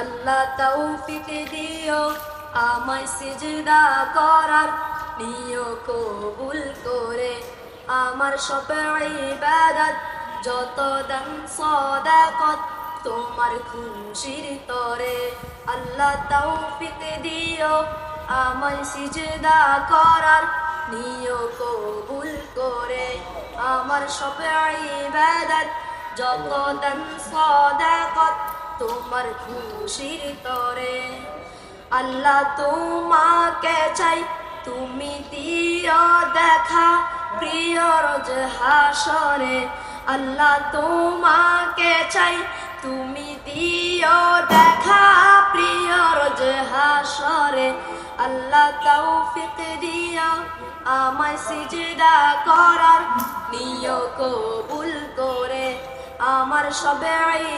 আল্লাহ তৌফিক দিও আমায় সিজদা করার, নিও কবুল করে আমার সব ইবাদত, যত দান সাদাকত তোমার খুশির তরে। আল্লাহ তৌফিক দিও আমায় সিজদা করার, নিও কবুল করে আমার সব ইবাদত, যত দান সাদাকত তোমার খুশির তরে। আল্লাহ তোমাকে চাই, তুমি দিও দেখা প্রিয় রোজ হাসরে। আল্লাহ তোমাকে চাই, তুমি দিও দেখা প্রিয় রোজ হাসরে। আল্লাহ তৌফিক দিও আমায় সিজদা করার, নিও কবুল করে আমার সব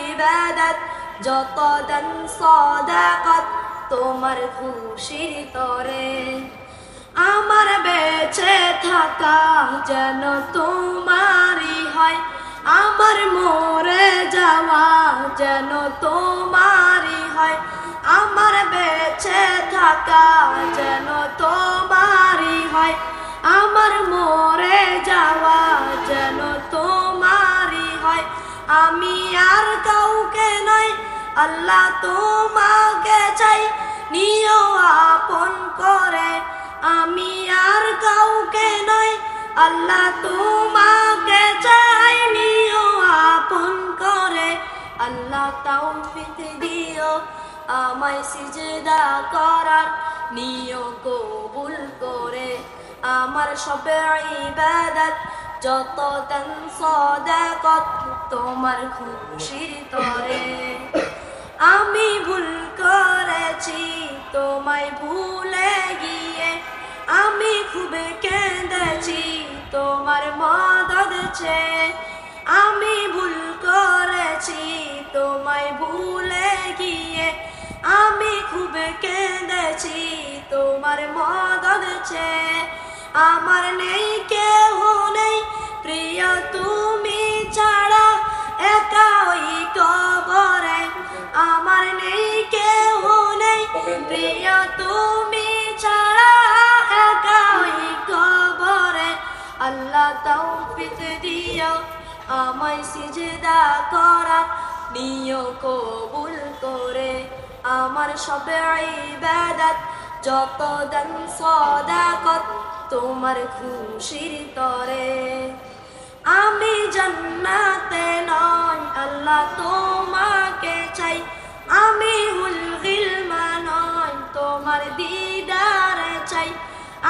ইবাদত, যত দান সাদাকত তোমার খুশির তরে। আমার বেঁচে থাকা যেন তোমারই হয়, আমার মরে যাওয়া যেন তোমারই হয়। আমার বেঁচে থাকা যেন তোমারই হয়, আমার মরে যাওয়া যেন তোমারই হয়। আমি আর কাউকে নয়, আল্লাহ তোমাকে চাই, নিও আপন করে। আমি আর কাউকে নয়, আল্লাহ তোমাকে চাই, নিও আপন করে। আল্লাহ তৌফিক দিও আমায় সিজদা করার, নিও কবুল করে আমার সব ইবাদত, যত দান সাদাকত তোমার খুশির তরে। আমি ভুল করেছি তোমায় ভুলে গিয়ে, আমি খুব কেঁদেছি তোমার মদদ চেয়ে। আমি ভুল করেছি তোমায় ভুলে গিয়ে, আমি খুব কেঁদেছি তোমার মদদ চেয়ে। আমার নেই কেউ নেই প্রিয় তুমি ছাড়া, একা ওই কবরে। আমার নেই কেউ নেই প্রিয় তুমি ছাড়া, একা ওই কবরে। আল্লাহ তৌফিক দিও আমায় সিজদা করা, নিও কবুল করে আমার সব ইবাদত, যত দান সাদাকত তোমার খুশির তরে। আমি জান্নাতে নয়, আল্লাহ তোমাকে চাই, আমি হুল গিলমা নয়, তোমার দিদারে চাই।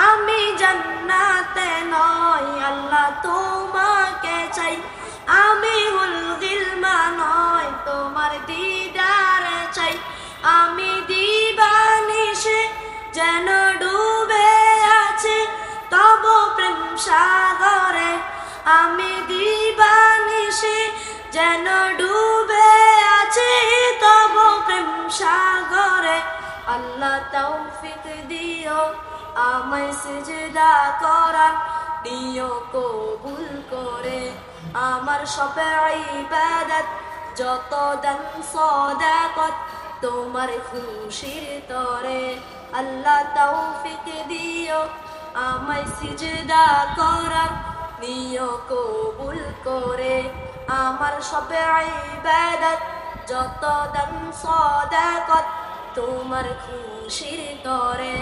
আমি জান্নাতে নয়, আল্লাহ তোমাকে চাই, আমি হুল গিলমা নয়, তোমার দিদারে চাই। আমি দিবানিশে যেন ডুবে আছি তব প্রেম সাগরে। আমি দিবানিশে যেন ডুবে আছি তব প্রেম সাগরে। আল্লাহ তৌফিক দিও আমায় সিজদা করার, নিও কবুল করে আমার সব ইবাদত, যত দান সাদাকত তোমার খুশির তরে। আল্লাহ তৌফিক দিও আমায় সিজদা করার, নিও কবুল করে আমার সব ইবাদত, যত দান সাদাকত তোমার খুশির তরে।